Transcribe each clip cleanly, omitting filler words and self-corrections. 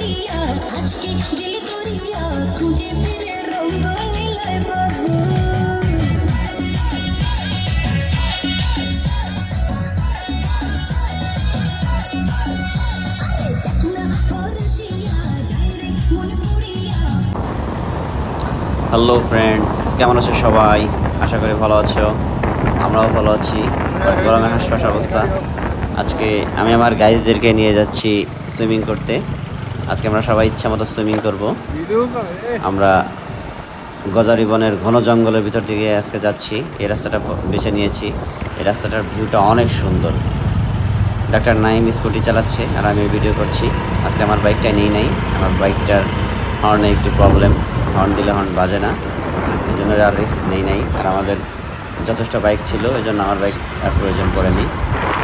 Hello friends, কেমন আছো সবাই? আশা করি ভালো আছো। আমরাও ভালো আছি। গরমে হাসফাস অবস্থা। আজকে আমি আমার গাইজদেরকে নিয়ে যাচ্ছি সুইমিং করতে। আজকে আমরা সবাই ইচ্ছা মতো সুইমিং করব। আমরা গজারি বনের ঘন জঙ্গলের ভিতর দিকে আজকে যাচ্ছি। এই রাস্তাটা বেছে নিয়েছি। এই রাস্তাটার ভিউটা অনেক সুন্দর। ডাক্তার নাইম স্কুটি চালাচ্ছে আর আমি ভিডিও করছি। আজকে আমার বাইকটা নেই নাই। আমার বাইকটার হর্নে একটু প্রবলেম। হর্ন দিলে হর্ন বাজে না, এই জন্য আর রিস্ক নেই নাই। আর আমাদের যথেষ্ট বাইক ছিল, এই জন্য আমার বাইক আর প্রয়োজন পড়েনি।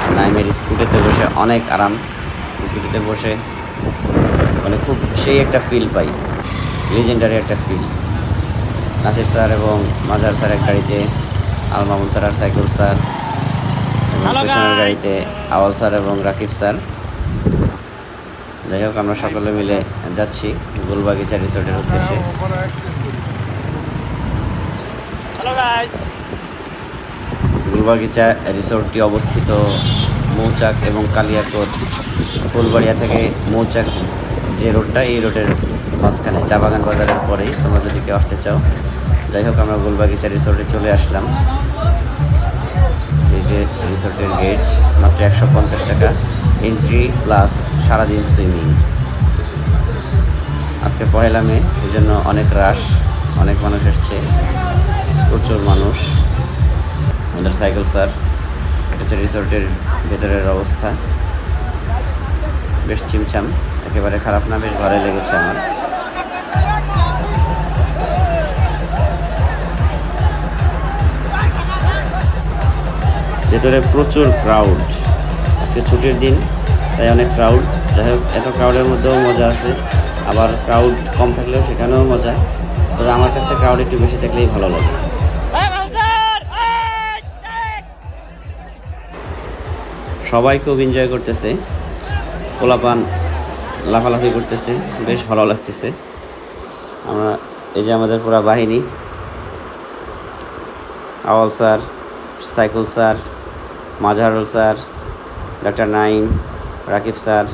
আর নাইমের স্কুটিতে বসে অনেক আরাম। স্কুটিতে বসে মানে খুব সেই একটা ফিল পাই, লিজেন্ডারি একটা ফিল। নাসির স্যার এবং মাজার স্যারের গাড়িতে, আল মামুন স্যার আর সাইকুল স্যার, এবং পেছনের গাড়িতে আওয়াল স্যার এবং রাকিব স্যার। যাই হোক, আমরা সকলে মিলে যাচ্ছি গুলবাগিচা রিসোর্টের উদ্দেশ্যে। গুলবাগিচা রিসোর্টটি অবস্থিত মৌচাক এবং কালিয়াকোট ফুলবাড়িয়া থেকে মৌচাক যে রোডটা, এই রোডের মাঝখানে চা বাগান বাজারের পরেই, তোমরা যদি কেউ আসতে চাও। যাই হোক, আমরা গুলবাগিচা রিসোর্টে চলে আসলাম। এই যে রিসোর্টের গেট, মাত্র 150 টাকা এন্ট্রি প্লাস সারাদিন সুইমিং। আজকে পয়লা মে, এই জন্য অনেক রাশ, অনেক মানুষ এসছে, প্রচুর মানুষ। আমাদের সাইকেল স্যার। এটা হচ্ছে রিসোর্টের ভেতরের অবস্থা। বেশ চিমচাম, একেবারে খারাপ না, বেশ ভালোই লেগেছে আমার। ভেতরে প্রচুর ক্রাউড। আজকে ছুটির দিন, তাই অনেক ক্রাউড। যাই হোক, এত ক্রাউডের মধ্যেও মজা আছে, আবার ক্রাউড কম থাকলেও সেখানেও মজা। তবে আমার কাছে ক্রাউড একটু বেশি থাকলেই ভালো লাগে। সবাই খুব এনজয় করতেছে, পোলাপান লাফালাফি করতেছে, বেশ ভালো লাগতেছে। আমরা এই যে আমাদের পুরা বাহিনী, Awal sir, Saikul sir, Mazharul sir, doctor Naim, Rakib sir,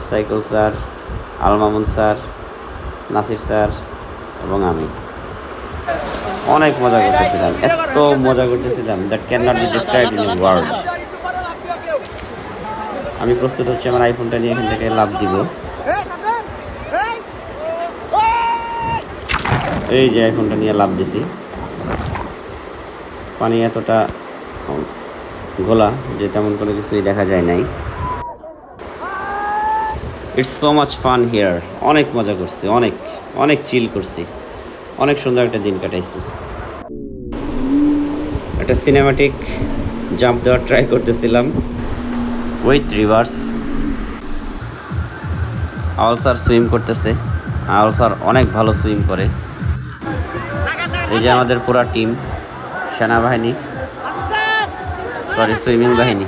Saikul sir, Al Mamun sir, Nasir sir এবং আমি অনেক মজা করতেছিলাম। এত মজা করতেছিলাম that can not be described in word. আমি প্রস্তুত হচ্ছি আমার আইফোনটা নিয়ে এখান থেকে লাভ দিব। এই যে আইফোনটা নিয়ে লাভ দিছি। পানি এতটা ঘোলা যে তেমন কোনো কিছুই দেখা যায় নাই। It's so much fun here. অনেক মজা করছি, অনেক অনেক চিল করছি, অনেক সুন্দর একটা দিন কাটাইছি। একটা সিনেমাটিক জাম্প দেওয়ার ট্রাই করতেছিলাম with rivers. Awal sir swim করতেছে। আওয়াল স্যার অনেক ভালো সুইম করে। এই যে আমাদের পুরা টিম, সেনাবাহিনী, সরি সুইমিং বাহিনী।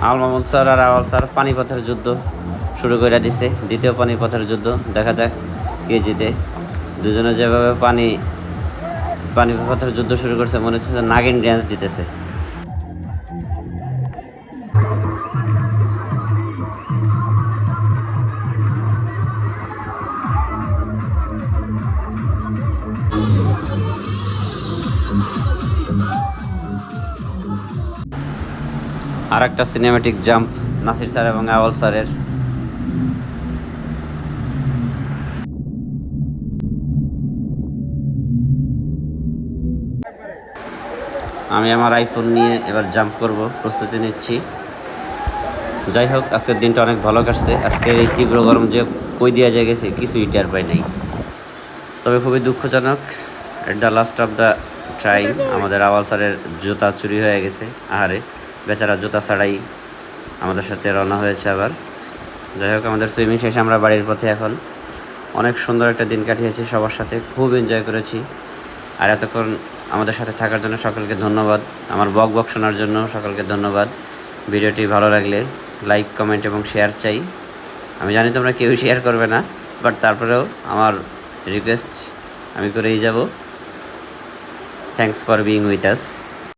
আল মামুন স্যার আর আওয়াল স্যার পানিপথের যুদ্ধ শুরু করে দিছে। দ্বিতীয় পানিপথের যুদ্ধ, দেখা যাক কে জিতে। দুজনে যেভাবে পানিপথের যুদ্ধ শুরু করছে, মনে হচ্ছে যে নাগিন ড্যান্স দিতেছে। আর একটা সিনেমেটিক জাম্প নাসির স্যার এবং আওয়াল স্যারের। আমি আমার আইফোন নিয়ে এবার জাম্প করব, প্রস্তুতি নিচ্ছি। যাই হোক, আজকের দিনটা অনেক ভালো কাটছে। আজকের এই তীব্র গরম যে কই দিয়া যায় গেছে কিছুই টের পাই নাই। তবে খুবই দুঃখজনক, at the last of the time আমাদের আওয়াল স্যারের জুতা চুরি হয়ে গেছে। আহারে, বেচারা জুতা ছাড়াই আমাদের সাথে রওনা হয়েছে আবার। যাই হোক, আমাদের সুইমিং শেষে আমরা বাড়ির পথে এখন। অনেক সুন্দর একটা দিন কাটিয়েছি সবার সাথে, খুব এনজয় করেছি। আর এতক্ষণ আমাদের সাথে থাকার জন্য সকলকে ধন্যবাদ। আমার বক শোনার জন্য সকলকে ধন্যবাদ। ভিডিওটি ভালো লাগলে লাইক, কমেন্ট এবং শেয়ার চাই। আমি জানি তোমরা কেউ শেয়ার করবে না, বাট তারপরেও আমার রিকোয়েস্ট আমি করেই যাব। Thanks for being with us.